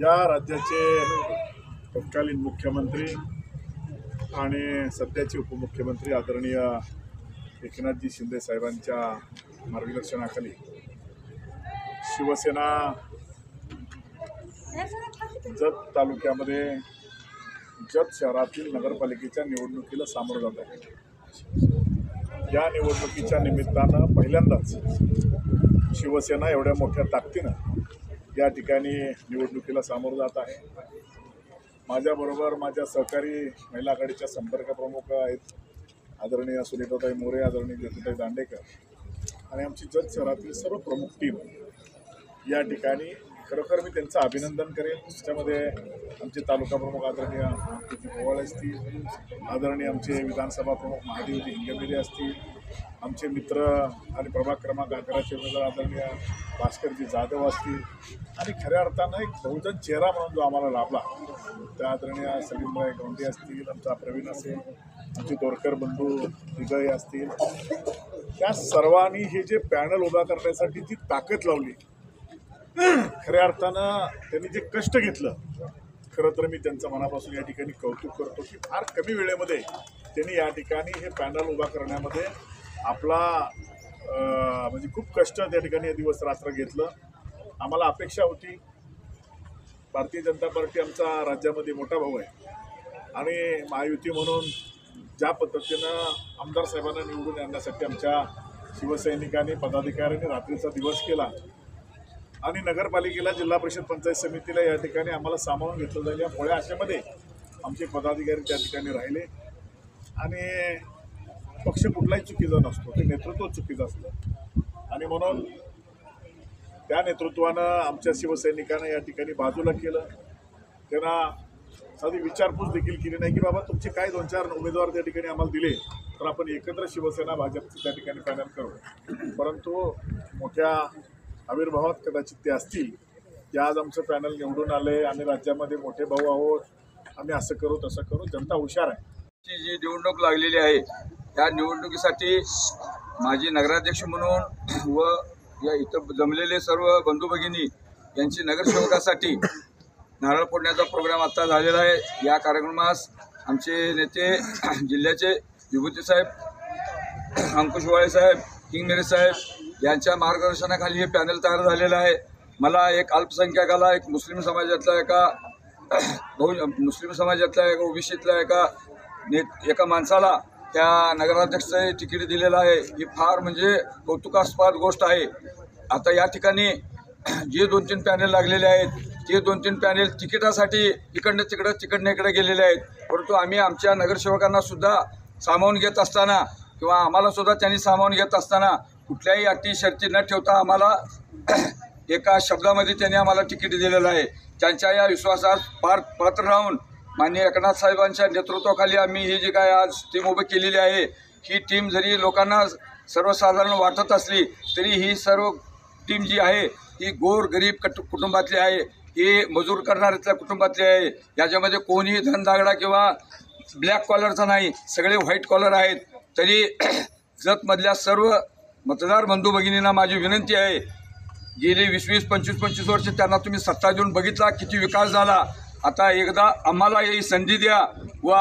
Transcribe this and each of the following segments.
या राज्याचे तत्कालीन मुख्यमंत्री आणि सध्याचे उपमुख्यमंत्री आदरणीय एकनाथजी शिंदे साहेबांच्या मार्गदर्शनाखाली शिवसेना जत तालुक्यामध्ये जत शहरातील नगरपालिकेच्या निवडणुकीला सामोरं जात आहे। या निवडणुकीच्या निमित्तानं पहिल्यांदाच शिवसेना एवढ्या मोठ्या ताकदीनं या ठिकाणी निवडणुकीला सामोरं जात आहे। माझ्याबरोबर माझ्या सहकारी महिला आघाडीच्या संपर्क प्रमुख आहेत आदरणीय सुनीताताई मोरे, आदरणीय ज्योतिताई दांडेकर आणि आमची जत शहरातील सर्व प्रमुख टीम या ठिकाणी। खरोखर मी त्यांचं अभिनंदन करेन। त्याच्यामध्ये आमचे तालुका प्रमुख आदरणीय पोवाळे असतील, आदरणीय आमचे विधानसभा प्रमुख महादेवजी हिंगमिरे असतील, आमचे मित्र आणि प्रभाग क्रमांक 11चे उमेदवार आदरणीय भास्करजी जाधव असतील आणि खऱ्या अर्थानं एक बहुजन चेहरा म्हणून जो आम्हाला लाभला त्या आदरणीय सलीमभाई गौंडी असतील, आमचा प्रवीण असेल, आमचे दोरकर बंधू विजय असतील, त्या सर्वांनी हे जे पॅनल उभा करण्यासाठी जी ताकद लावली, खऱ्या अर्थानं त्यांनी जे कष्ट घेतलं, खरं तर मी त्यांचं मनापासून या ठिकाणी कौतुक करतो की फार कमी वेळेमध्ये त्यांनी या ठिकाणी हे पॅनल उभा करण्यामध्ये आपला म्हणजे खूप कष्ट त्या ठिकाणी दिवस रात्र घेतलं। आम्हाला अपेक्षा होती, भारतीय जनता पार्टी आमचा राज्यामध्ये मोठा भाऊ आहे आणि महायुती म्हणून ज्या पद्धतीनं आमदार साहेबांना निवडून आणण्यासाठी आमच्या शिवसैनिकांनी पदाधिकाऱ्यांनी रात्रीचा दिवस केला आणि नगरपालिकेला, जिल्हा परिषद पंचायत समितीला या ठिकाणी आम्हाला सामावून घेतलं जाईल या मोठ्या आशेमध्ये आमचे पदाधिकारी त्या ठिकाणी राहिले आणि पक्ष कुठलाही चुकीचा नसतो, ते नेतृत्व चुकीचं असतं आणि म्हणून त्या नेतृत्वानं आमच्या शिवसैनिकांना या ठिकाणी बाजूला केलं। त्यांना साधी विचारपूस देखील केली नाही की बाबा तुमचे काय 2-4 उमेदवार त्या ठिकाणी आम्हाला दिले तर आपण एकत्र शिवसेना भाजपचं त्या ठिकाणी पॅनल करू, परंतु मोठ्या आविर्भावात कदाचित ते असतील की आज आमचं पॅनल निवडून आले, आम्ही राज्यामध्ये मोठे भाऊ आहोत, आम्ही असं करू तसं करू। जनता हुशार आहे। जी निवडणूक लागलेली आहे त्या निवडणुकीसाठी माझी नगराध्यक्ष म्हणून व या इथं जमलेले सर्व बंधू भगिनी यांची नगरसेवकासाठी नारळ फोडण्याचा प्रोग्राम आता झालेला आहे। या कार्यक्रमास आमचे नेते जिल्ह्याचे विभूती साहेब, अंकुश वाळे साहेब, हिंगमिरे साहेब यांच्या मार्गदर्शनाखाली हे पॅनल तयार झालेलं आहे। मला एक अल्पसंख्याकाला, एक मुस्लिम समाजातला एका ओबीसीतला एका माणसाला त्या नगराध्यक्षाचे तिकीट दिलेलं आहे। ही फार म्हणजे कौतुकास्पद गोष्ट आहे। आता या ठिकाणी जे 2-3 पॅनल लागलेले आहेत ते 2-3 पॅनल तिकिटासाठी इकडनं तिकडं तिकडनं इकडे गेलेले आहेत, परंतु आम्ही आमच्या नगरसेवकांना सुद्धा सामावून घेत असताना किंवा आम्हाला सुद्धा त्यांनी सामावून घेत असताना कुठल्याही अटी शर्ती न ठेवता आम्हाला एका शब्दामध्ये त्यांनी आम्हाला तिकीट दिलेलं आहे। त्यांच्या या विश्वासात पात्र राहून माननीय एकनाथ साहेबांच्या नेतृत्वाखाली आम्ही ही जी काय आज टीम उभी केलेली आहे, ही टीम जरी लोकांना सर्वसाधारण वाटत असली तरी ही सर्व टीम जी आहे ही गोर गरीब कुटुंबातली आहे, ही मजूर करणाऱ्या कुटुंबातली आहे। याच्यामध्ये कोणीही धनदागडा किंवा ब्लॅक कॉलरचा नाही, सगळे व्हाईट कॉलर आहेत। तरी जतमधल्या सर्व मतदार बंधू भगिनींना माझी विनंती आहे, गेली 20-25 वर्ष त्यांना तुम्ही सत्ता देऊन बघितला किती विकास झाला, आता एकदा आम्हाला ही संधी द्या व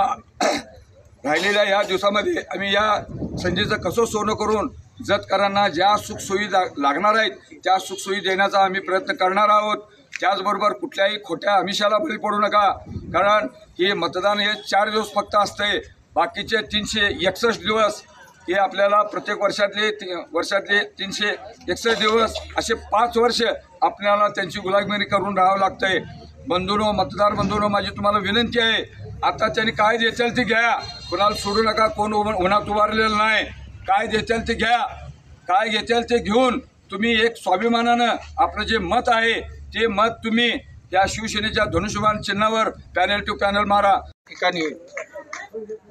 राहिलेल्या या दिवसामध्ये आम्ही या संधीचं कसं सोनं करून जतकरांना ज्या सुखसोयी लागणार आहेत त्या सुखसोयी देण्याचा आम्ही प्रयत्न करणार आहोत। त्याचबरोबर कुठल्याही खोट्या आमिषाला बळी पडू नका, कारण हे मतदान हे 4 दिवस फक्त असते, बाकीचे 361 दिवस हे आपल्याला प्रत्येक वर्षातले 361 दिवस असे 5 वर्ष आपल्याला त्यांची गुलामगिरी करून राहावं लागतंय। बंधूंनो, मतदार बंधूंनो, माझी तुम्हाला विनंती आहे, आता त्यांनी काय देतील ते घ्या, कोणाला सोडू नका, कोण उन्हात उभारलेलं नाही, काय देतील ते घ्या, काय घेतील ते घेऊन तुम्ही एक स्वाभिमानानं आपलं जे मत आहे ते मत तुम्ही या शिवसेनेच्या धनुष्यबाण चिन्हावर पॅनल टू पॅनल मारा। ठिकाणी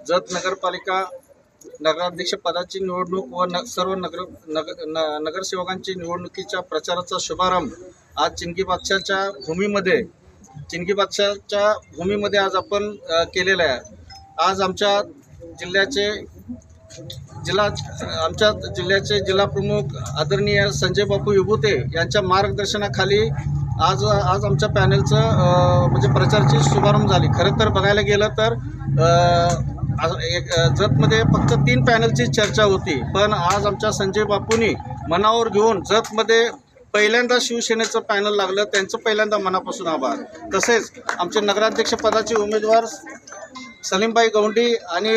जत नगरपालिका नगराध्यक्ष पदाची निवडणूक व सर्व नगरसेवकांची निवडणुकीच्या प्रचाराचा शुभारंभ आज चिंगी बादशाहच्या भूमीमध्ये आज आपण केलेला आहे। आज आमच्या जिल्ह्याचे जिल्हा प्रमुख आदरणीय संजय बापू विभूते यांच्या मार्गदर्शनाखाली आज आज आमच्या पॅनलचं म्हणजे प्रचाराची शुभारंभ झाली. खरं तर बघायला गेलं तर जतमध्ये फक्त 3 पॅनलची चर्चा होती, पण आज आमच्या संजय बापूंनी मनावर घेऊन जतमध्ये पहिल्यांदा शिवसेनेचं पॅनल लागलं, त्यांचं पहिल्यांदा मनापासून आभार. तसेच आमचे नगराध्यक्ष पदाचे उमेदवार सलीमबाई गौंडी आणि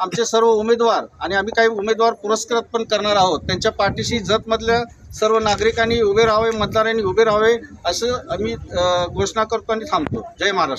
आमचे सर्व उमेदवार आणि आम्ही काही उमेदवार पुरस्कृत पण करणार आहोत. त्यांच्या पाठीशी जतमधल्या सर्व नागरिकांनी उभे राहावे, मतदारांनी उभे राहावे असं आम्ही घोषणा करतो आणि थांबतो. जय महाराष्ट्र.